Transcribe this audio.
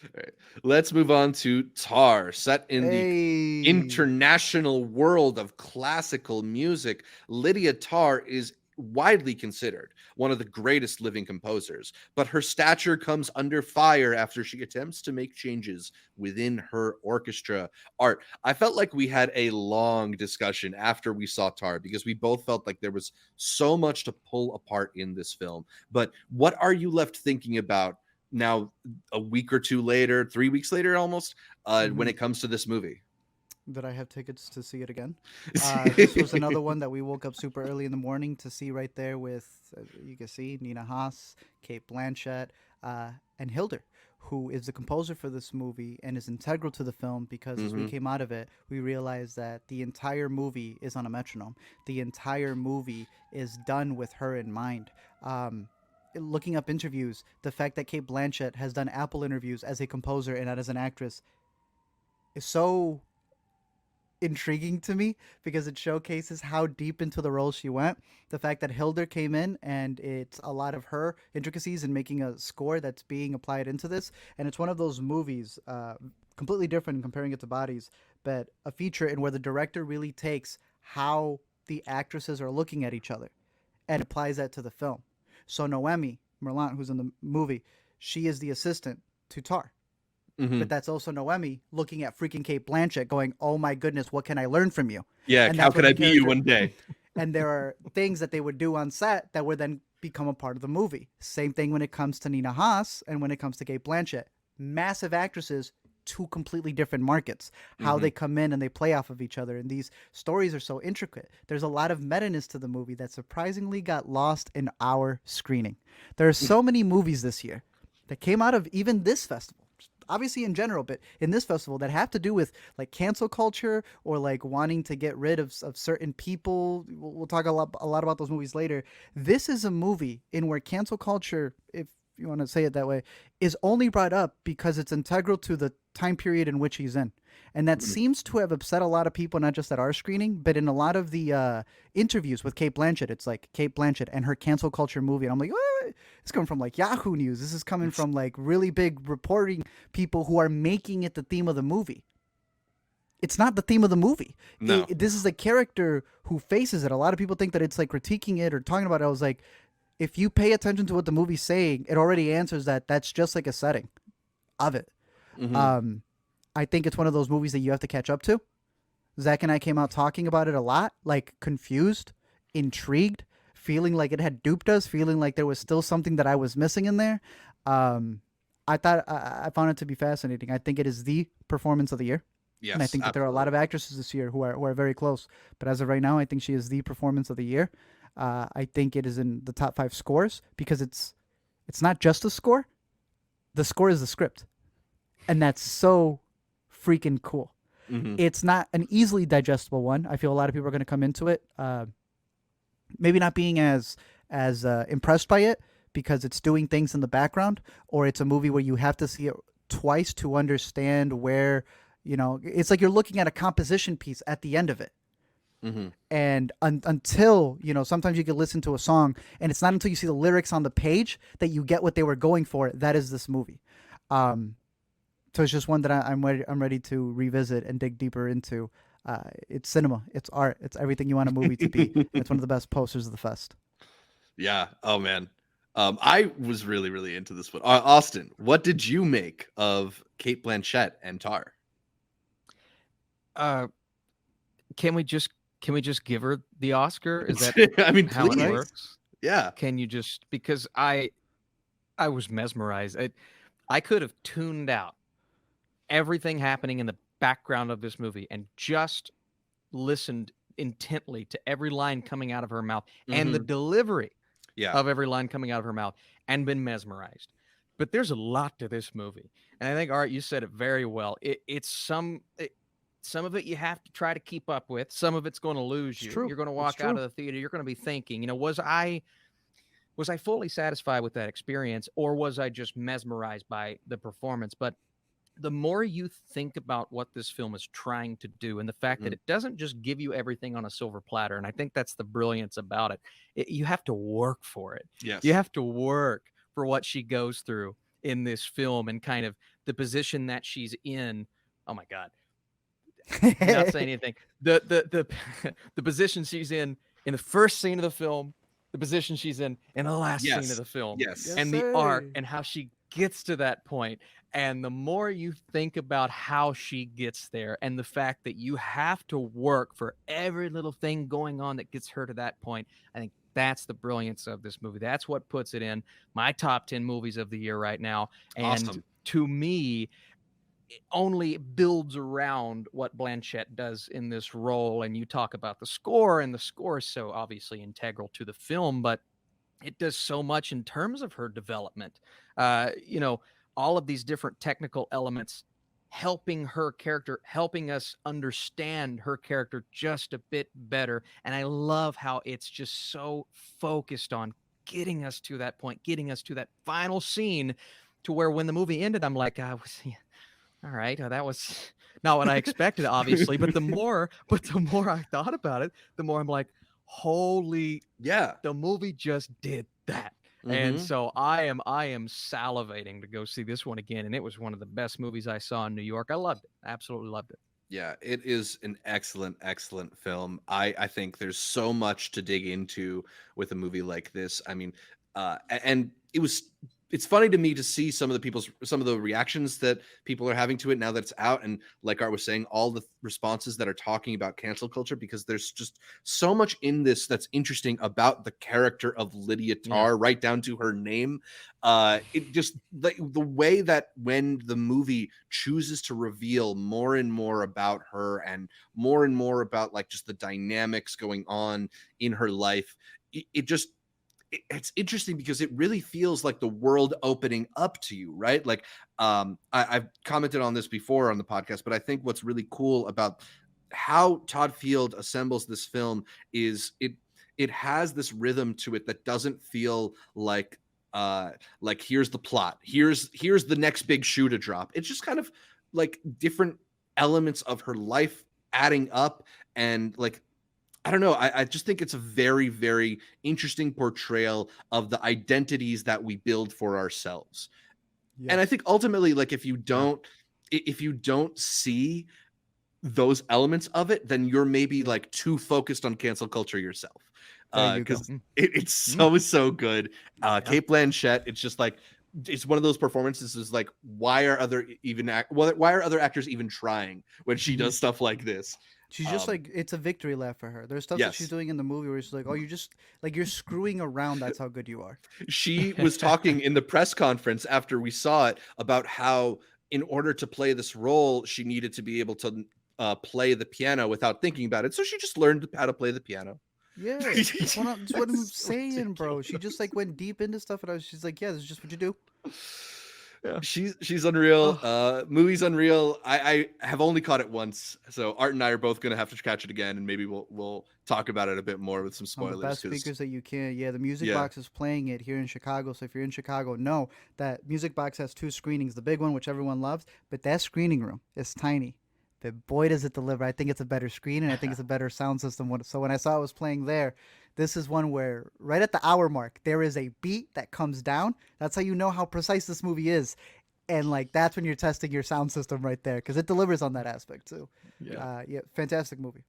All right. Let's move on to Tar, set in the Hey. international world of classical music. Lydia Tarr is widely considered one of the greatest living composers, but her stature comes under fire after she attempts to make changes within her orchestra. Art, I felt like we had a long discussion after we saw Tar because we both felt like there was so much to pull apart in this film. But what are you left thinking about now, a week or two later, 3 weeks later almost, when Hmm. it comes to this movie? That I have tickets to see it again. This was another one that we woke up super early in the morning to see right there with, you can see, Nina Haas, Kate Blanchett, and Hilder, who is the composer for this movie and is integral to the film because as we Hmm. came out of it, we realized that the entire movie is on a metronome. The entire movie is done with her in mind. Looking up interviews, the fact that Kate Blanchett has done Apple interviews as a composer and not as an actress is so intriguing to me because it showcases how deep into the role she went. The fact that Hilder came in and it's a lot of her intricacies in making a score that's being applied into this. And it's one of those movies, completely different comparing it to Bodies, but a feature in where the director really takes how the actresses are looking at each other and applies that to the film. So Noemi Merlant, who's in the movie, she is the assistant to Tar, but Hmm. that's also Noemi looking at freaking Kate Blanchett going, "Oh my goodness, what can I learn from you?" Yeah, And how that's could what I the be you character one day? and there are things that they would do on set that would then become a part of the movie. Same thing when it comes to Nina Haas and when it comes to Kate Blanchett. Massive actresses, two completely different markets. How Hmm. they come in and they play off of each other. And these stories are so intricate. There's a lot of meta-ness to the movie that surprisingly got lost in our screening. There are so many movies this year that came out of even this festival, obviously in general, but in this festival that have to do with like cancel culture or like wanting to get rid of certain people. We'll talk a lot about those movies later. This is a movie in where cancel culture, if you want to say it that way, is only brought up because it's integral to the time period in which he's in. And that seems to have upset a lot of people, not just at our screening, but in a lot of the interviews with Kate Blanchett. It's like Kate Blanchett and her cancel culture movie. And I'm like, what? It's coming from like Yahoo News. This is coming from like really big reporting people who are making it the theme of the movie. It's not the theme of the movie. No. This is a character who faces it. A lot of people think that it's like critiquing it or talking about it. I was like, if you pay attention to what the movie's saying, it already answers that. That's just like a setting of it. Hmm. Um, I think it's one of those movies that you have to catch up to. Zach and I came out talking about it a lot, like confused, intrigued, feeling like it had duped us, feeling like there was still something that I was missing in there. Um, I found it to be fascinating. I think it is the performance of the year, and I Yes, think that there are a lot absolutely. of actresses this year who are very close. But as of right now, I think she is the performance of the year. I think it is in the top five scores because it's not just a score. The score is the script, and that's so freaking cool. Hmm. It's not an easily digestible one. I feel a lot of people are going to come into it, maybe not being as impressed by it because it's doing things in the background, or it's a movie where you have to see it twice to understand where it's like you're looking at a composition piece at the end of it. Hmm. And until sometimes you can listen to a song, and it's not until you see the lyrics on the page that you get what they were going for. That is this movie. Um, so it's just one that I'm ready to revisit and dig deeper into. It's cinema, it's art, it's everything you want a movie to be, and it's one of the best posters of the fest. Yeah. Oh man. I was really, really into this one. Austin, what did you make of Kate Blanchett and Tar? Uh, can we just can we just give her the Oscar? Is that I mean, how it Right? please. works? Yeah. Can you just because I was mesmerized. I could have tuned out everything happening in the background of this movie and just listened intently to every line coming out of her mouth and the Hmm. delivery Yeah. of every line coming out of her mouth and been mesmerized. But there's a lot to this movie. And I think Art, you said it very well. Some of it you have to try to keep up with. Some of it's going to lose It's you. true. You're going to It's walk out true. of the theater, you're going to be thinking, was I fully satisfied with that experience or was I just mesmerized by the performance? But the more you think about what this film is trying to do and the fact that Hmm. it doesn't just give you everything on a silver platter, and I think that's the brilliance about it, you have to work for it. You Yes. have to work for what she goes through in this film and kind of the position that she's in. Oh my God. Not saying anything. The the position she's in the first scene of the film, the position she's in the last scene of Yes. the film, Yes. Yes, and the arc sir. and how she gets to that point. And the more you think about how she gets there and the fact that you have to work for every little thing going on that gets her to that point, I think that's the brilliance of this movie. That's what puts it in my top 10 movies of the year right now. And Awesome. to me, it only builds around what Blanchett does in this role. And you talk about the score, and the score is so obviously integral to the film, but it does so much in terms of her development. You know, all of these different technical elements helping her character, helping us understand her character just a bit better. And I love how it's just so focused on getting us to that point, getting us to that final scene, to where when the movie ended, I'm like, all right, that was not what I expected, obviously. But the more I thought about it, the more I'm like, holy, Yeah. the movie just did that. And Mhm. so I am salivating to go see this one again. And it was one of the best movies I saw in New York. I loved it. Absolutely loved it. Yeah, it is an excellent, excellent film. I think there's so much to dig into with a movie like this. I mean, and it's funny to me to see some of the reactions that people are having to it now that it's out, and like Art was saying, all the responses that are talking about cancel culture, because there's just so much in this that's interesting about the character of Lydia Tarr, right down to her name. It just the way that when the movie chooses to reveal more and more about her and more about like just the dynamics going on in her life, it's interesting because it really feels like the world opening up to you, right? Like, I've commented on this before on the podcast, but I think what's really cool about how Todd Field assembles this film is it has this rhythm to it that doesn't feel like here's the plot, here's the next big shoe to drop. It's just kind of like different elements of her life adding up, and like, I don't know. I just think it's a very, very interesting portrayal of the identities that we build for ourselves. And I think ultimately, like, if you don't see those elements of it, then you're maybe like too focused on cancel culture yourself. There you go. Because it's so good. Kate Blanchett, it's just like, it's one of those performances is like, why are other actors even trying when she does stuff like this? She's just like, it's a victory lap for her. There's stuff that she's Yes. doing in the movie where she's like, oh, you just like, you're screwing around. That's how good you are. She was talking in the press conference after we saw it about how in order to play this role, she needed to be able to play the piano without thinking about it. So she just learned how to play the piano. Yeah, that's what I'm That's so saying, bro. ridiculous. She just like went deep into stuff, and she's like, yeah, this is just what you do. Yeah. She's unreal. Oh. Movie's unreal. I have only caught it once, so Art and I are both gonna have to catch it again, and maybe we'll talk about it a bit more with some On the spoilers. best speakers that you can. Yeah, the Music Yeah. Box is playing it here in Chicago. So if you're in Chicago, know that Music Box has 2 screenings. The big one, which everyone loves, but that screening room is tiny. But boy, does it deliver. I think it's a better screen, and I think it's a better sound system. So when I saw it was playing there, this is one where right at the hour mark, there is a beat that comes down. That's how you know how precise this movie is. And like that's when you're testing your sound system right there, because it delivers on that aspect too. Yeah. Yeah, fantastic movie.